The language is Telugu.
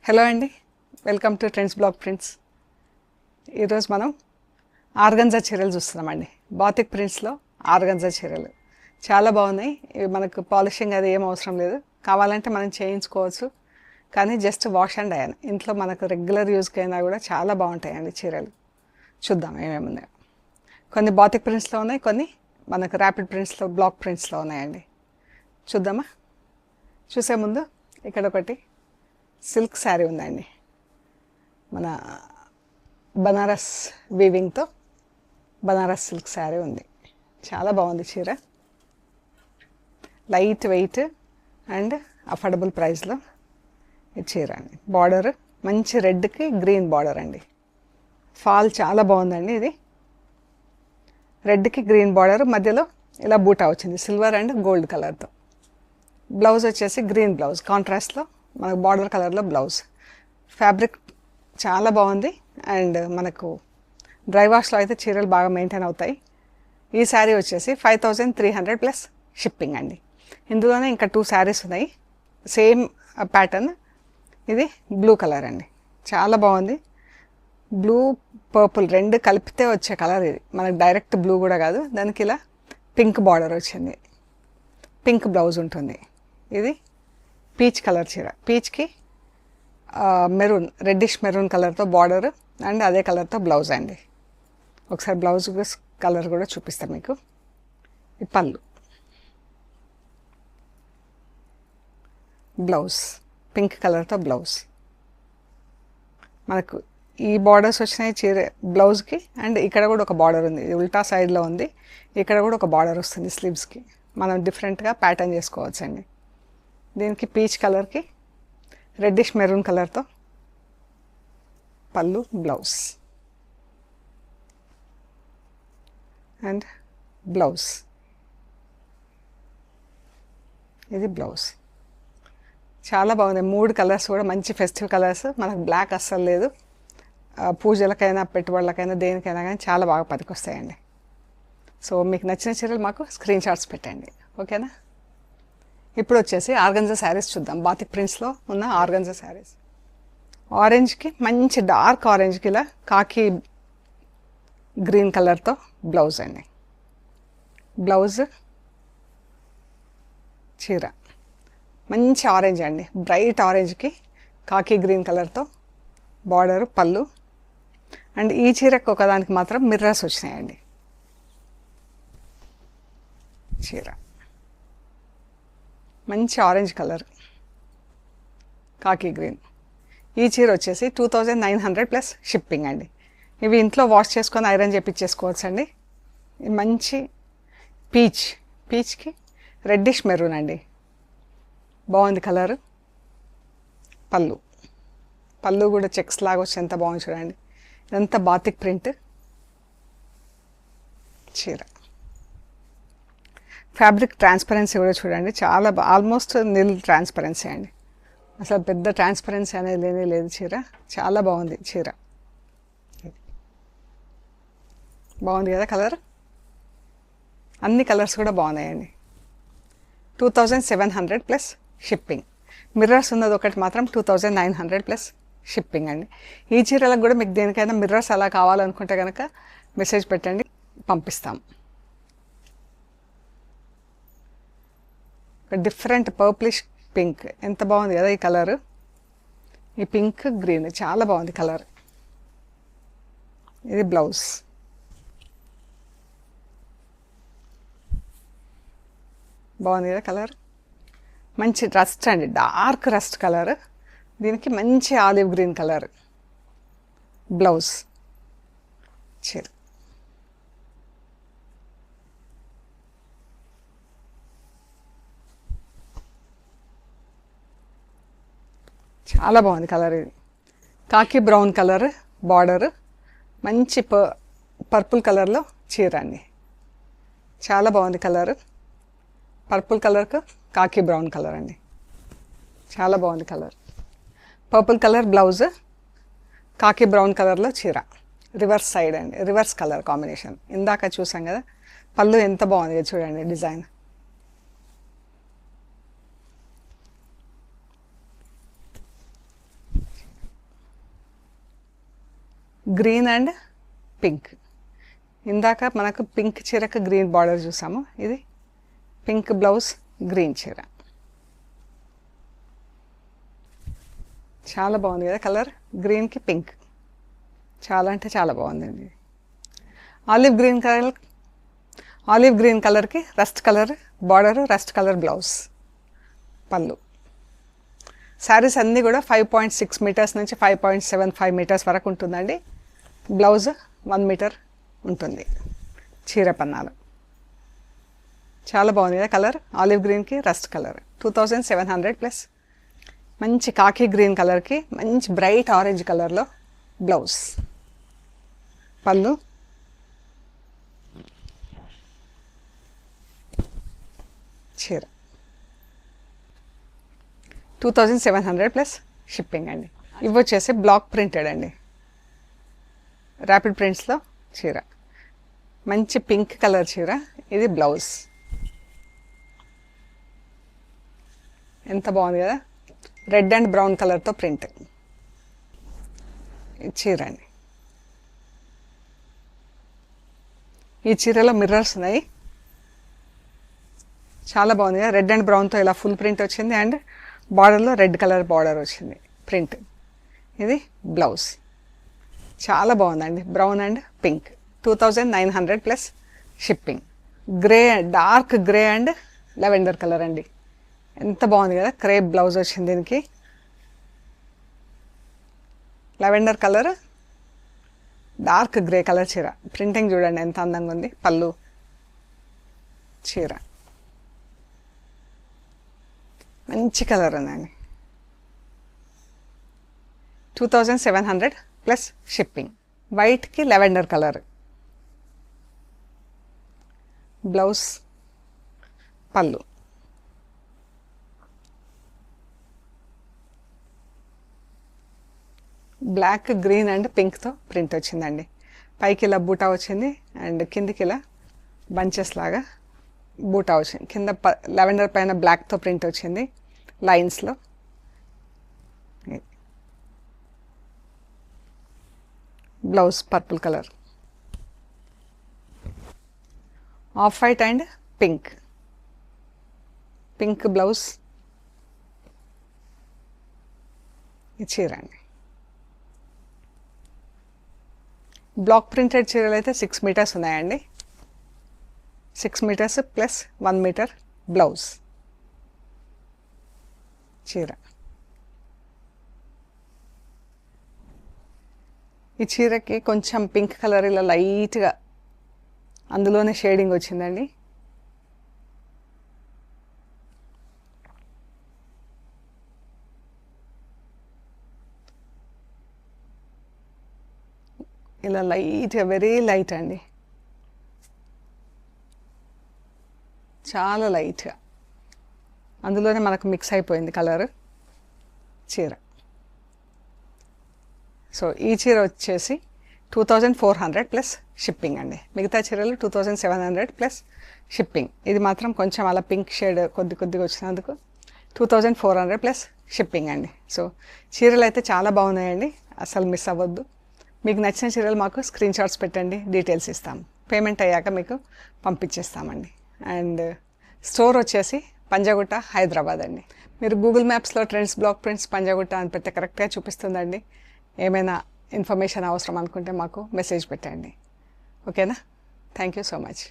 హలో అండి, welcome to trends blog prints. ఈరోజు మనం ఆర్గంజా చీరలు చూస్తున్నామండి. బాతిక్ ప్రింట్స్లో ఆర్గంజా చీరలు చాలా బాగున్నాయి. ఇవి మనకు పాలిషింగ్ అది ఏం అవసరం లేదు, కావాలంటే మనం చేయించుకోవచ్చు. కానీ జస్ట్ వాష్ అండ్ అయన్, ఇంట్లో మనకు రెగ్యులర్ యూస్కి అయినా కూడా చాలా బాగుంటాయండి చీరలు. చూద్దాం ఏమేమి ఉన్నాయో. కొన్ని బాతిక్ ప్రింట్స్లో ఉన్నాయి, కొన్ని మనకు ర్యాపిడ్ ప్రింట్స్లో బ్లాక్ ప్రింట్స్లో ఉన్నాయండి. చూద్దామా? చూసే ముందు ఇక్కడ ఒకటి సిల్క్ శారీ ఉందండి, మన బనారస్ వీవింగ్తో బనారస్ సిల్క్ శారీ ఉంది. చాలా బాగుంది చీర, లైట్ వెయిట్ అండ్ అఫోర్డబుల్ ప్రైస్లో ఈ చీర అండి. బార్డర్ మంచి రెడ్కి గ్రీన్ బార్డర్ అండి. ఫాల్ చాలా బాగుందండి. ఇది రెడ్కి గ్రీన్ బార్డర్, మధ్యలో ఇలా బూటా వచ్చింది సిల్వర్ అండ్ గోల్డ్ కలర్తో. బ్లౌజ్ వచ్చేసి గ్రీన్ బ్లౌజ్, కాంట్రాస్ట్లో మనకు బార్డర్ కలర్లో బ్లౌజ్. ఫ్యాబ్రిక్ చాలా బాగుంది అండ్ మనకు డ్రై వాష్లో అయితే చీరలు బాగా మెయింటైన్ అవుతాయి. ఈ శారీ వచ్చేసి 5300 ప్లస్ షిప్పింగ్ అండి. ఇందులోనే ఇంకా 2 శారీస్ ఉన్నాయి, సేమ్ ప్యాటర్న్. ఇది బ్లూ కలర్ అండి, చాలా బాగుంది. బ్లూ పర్పుల్ రెండు కలిపితే వచ్చే కలర్ ఇది. మనకు డైరెక్ట్ బ్లూ కూడా కాదు, దానికి ఇలా పింక్ బార్డర్ వచ్చింది, పింక్ బ్లౌజ్ ఉంటుంది. ఇది పీచ్ కలర్ చీర, పీచ్కి మెరూన్, రెడ్డిష్ మెరూన్ కలర్తో బార్డర్ అండ్ అదే కలర్తో బ్లౌజ్ అండి. ఒకసారి బ్లౌజ్ కలర్ కూడా చూపిస్తాను మీకు. ఈ పళ్ళు, బ్లౌజ్ పింక్ కలర్తో బ్లౌజ్. మనకు ఈ బార్డర్స్ వచ్చినాయి చీర బ్లౌజ్కి, అండ్ ఇక్కడ కూడా ఒక బార్డర్ ఉంది, ఉల్టా సైడ్లో ఉంది. ఇక్కడ కూడా ఒక బార్డర్ వస్తుంది స్లీవ్స్కి. మనం డిఫరెంట్గా ప్యాటర్న్ చేసుకోవచ్చు అండి. దీనికి పీచ్ కలర్కి రెడ్డిష్ మెరూన్ కలర్తో పళ్ళు, బ్లౌజ్ అండ్ బ్లౌజ్. ఇది బ్లౌజ్. చాలా బాగుంది. 3 కలర్స్ కూడా మంచి ఫెస్టివ్ కలర్స్. మనకు బ్లాక్ అస్సలు లేదు. పూజలకైనా పెట్టుబడులకైనా దేనికైనా కానీ చాలా బాగా పనికొస్తాయండి. సో మీకు నచ్చిన చీరలు మాకు స్క్రీన్ షాట్స్ పెట్టండి, ఓకేనా? ఇప్పుడు వచ్చేసి ఆర్గంజా శారీస్ చూద్దాం. బాతిక్ ప్రింట్స్లో ఉన్న ఆర్గంజా శారీస్. ఆరెంజ్కి మంచి డార్క్ ఆరెంజ్కి ఇలా కాకి గ్రీన్ కలర్తో బ్లౌజ్ అండి. బ్లౌజ్, చీర మంచి ఆరెంజ్ అండి, బ్రైట్ ఆరెంజ్కి కాకి గ్రీన్ కలర్తో బార్డరు, పళ్ళు. అండ్ ఈ చీరకు ఒకదానికి మాత్రం మిర్రర్స్ వచ్చినాయండి. చీర మంచి ఆరెంజ్ కలర్, కాకి గ్రీన్. ఈ చీర వచ్చేసి 2900 ప్లస్ షిప్పింగ్ అండి. ఇవి ఇంట్లో వాష్ చేసుకొని ఐరన్ చేపించేసుకోవచ్చు అండి. మంచి పీచ్, పీచ్కి రెడ్డిష్ మెరూన్ అండి, బాగుంది కలర్. పళ్ళు, పళ్ళు కూడా చెక్స్ లాగా వచ్చి ఎంత బాగుంది చూడండి. ఇదంతా బాతిక్ ప్రింట్ చీర. ఫ్యాబ్రిక్ ట్రాన్స్పరెన్సీ కూడా చూడండి, చాలా ఆల్మోస్ట్ నిల్ ట్రాన్స్పరెన్సీ అండి. అసలు పెద్ద ట్రాన్స్పరెన్సీ అనేది లేనే లేదు. చీర చాలా బాగుంది. చీర బాగుంది కదా కలర్. అన్ని కలర్స్ కూడా బాగున్నాయండి. 2700 ప్లస్ షిప్పింగ్. మిర్రర్స్ ఉన్నది ఒకటి మాత్రం 2900 ప్లస్ షిప్పింగ్ అండి. ఈ చీరలకు కూడా మీకు దేనికైనా మిర్రర్స్ అలా కావాలనుకుంటే కనుక మెసేజ్ పెట్టండి, పంపిస్తాం. డిఫరెంట్ పర్ప్లిష్ పింక్, ఎంత బాగుంది కదా ఈ కలర్. ఈ పింక్ గ్రీన్ చాలా బాగుంది కలర్. ఇది బ్లౌజ్. బాగుంది కదా కలర్. మంచి రస్ట్ అండి, డార్క్ రస్ట్ కలర్. దీనికి మంచి ఆలివ్ గ్రీన్ కలర్ బ్లౌజ్. చీర చాలా బాగుంది కలర్. ఇది కాకి బ్రౌన్ కలర్ బార్డర్, మంచి పర్పుల్ కలర్లో చీర అండి. చాలా బాగుంది కలర్. పర్పుల్ కలర్కు కాకి బ్రౌన్ కలర్ అండి, చాలా బాగుంది కలర్. పర్పుల్ కలర్ బ్లౌజ్, కాకి బ్రౌన్ కలర్లో చీర. రివర్స్ సైడ్ అండి, రివర్స్ కలర్ కాంబినేషన్. ఇందాక చూసాం కదా, పళ్ళు ఎంత బాగుంది చూడండి డిజైన్. Green and pink. ఇందాక మనకు పింక్ చీరకు గ్రీన్ బార్డర్ చూసాము, ఇది పింక్ బ్లౌజ్ గ్రీన్ చీర. చాలా బాగుంది కదా కలర్, గ్రీన్కి పింక్ చాలా అంటే చాలా బాగుందండి. ఆలివ్ గ్రీన్ కలర్కి rust colour border, rust colour blouse, పళ్ళు. శారీస్ అన్నీ కూడా 5.6 మీటర్స్ నుంచి 5.75 మీటర్స్ వరకు ఉంటుందండి. బ్లౌజ్ 1 మీటర్ ఉంటుంది. చీర పన్నాలు చాలా బాగుంది కదా కలర్, ఆలివ్ గ్రీన్కి రస్ట్ కలర్. 2700 ప్లస్. మంచి కాకి గ్రీన్ కలర్కి మంచి బ్రైట్ ఆరెంజ్ కలర్లో బ్లౌజ్, పళ్ళు, చీర. 2700 ప్లస్ షిప్పింగ్ అండి. ఇవి వచ్చేసి బ్లాక్ ప్రింటెడ్ అండి, ర్యాపిడ్ ప్రింట్స్లో చీర. మంచి పింక్ కలర్ చీర, ఇది బ్లౌజ్. ఎంత బాగుంది కదా, రెడ్ అండ్ బ్రౌన్ కలర్తో ప్రింట్. చీర అండి. ఈ చీరలో మిర్రర్స్ ఉన్నాయి, చాలా బాగుంది కదా, రెడ్ అండ్ బ్రౌన్తో ఇలా ఫుల్ ప్రింట్ వచ్చింది అండ్ బార్డర్లో రెడ్ కలర్ బార్డర్ వచ్చింది ప్రింట్. ఇది బ్లౌజ్. చాలా బాగుందండి, brown and pink. 2900 plus shipping. Grey, dark grey and lavender colour అండి. ఎంత బాగుంది కదా, క్రేప్ బ్లౌజ్ వచ్చింది దీనికి. Lavender colour, dark grey colour చీర. ప్రింటింగ్ చూడండి ఎంత అందంగా ఉంది. పళ్ళు, చీర మంచి కలర్ ఉందండి. 2700 ప్లస్ షిప్పింగ్. వైట్కి లెవెండర్ కలర్ బ్లౌజ్, పళ్ళు, బ్లాక్ గ్రీన్ అండ్ పింక్తో ప్రింట్ వచ్చిందండి. పైకి ఇలా బూటా వచ్చింది అండ్ కిందికి ఇలా బంచెస్ లాగా బూటా వచ్చింది. కింద లెవెండర్ పైన బ్లాక్తో ప్రింట్ వచ్చింది లైన్స్లో. Blouse purple colour, off white and pink. Pink blouse, ఈ చీర అండి. బ్లాక్ ప్రింటెడ్ చీరలు అయితే 6 మీటర్స్ ఉన్నాయండి. 6 మీటర్స్ ప్లస్ 1 మీటర్ బ్లౌజ్, చీర. ఈ చీరకి కొంచెం పింక్ కలర్ ఇలా లైట్గా అందులోనే షేడింగ్ వచ్చిందండి. ఇలా లైట్గా, వెరీ లైట్ అండి, చాలా లైట్గా అందులోనే మనకు మిక్స్ అయిపోయింది కలర్, చీర. సో ఈ చీర వచ్చేసి 2400 ప్లస్ షిప్పింగ్ అండి. మిగతా చీరలు 2700 ప్లస్ షిప్పింగ్. ఇది మాత్రం కొంచెం అలా పింక్ షేడ్ కొద్దిగా వచ్చినందుకు 2400 ప్లస్ షిప్పింగ్ అండి. సో చీరలు అయితే చాలా బాగున్నాయండి, అసలు మిస్ అవ్వద్దు. మీకు నచ్చిన చీరలు మాకు స్క్రీన్ షాట్స్ పెట్టండి, డీటెయిల్స్ ఇస్తాము. పేమెంట్ అయ్యాక మీకు పంపించేస్తామండి. అండ్ స్టోర్ వచ్చేసి పంజాగుట్ట, హైదరాబాద్ అండి. మీరు గూగుల్ మ్యాప్స్లో ట్రెండ్స్ బ్లాక్ ప్రింట్స్ పంజాగుట్ట అని పెడితే కరెక్ట్గా చూపిస్తుందండి. ఏమైనా ఇన్ఫర్మేషన్ అవసరం అనుకుంటే మాకు మెసేజ్ పెట్టండి. ఓకేనా? Thank you so much.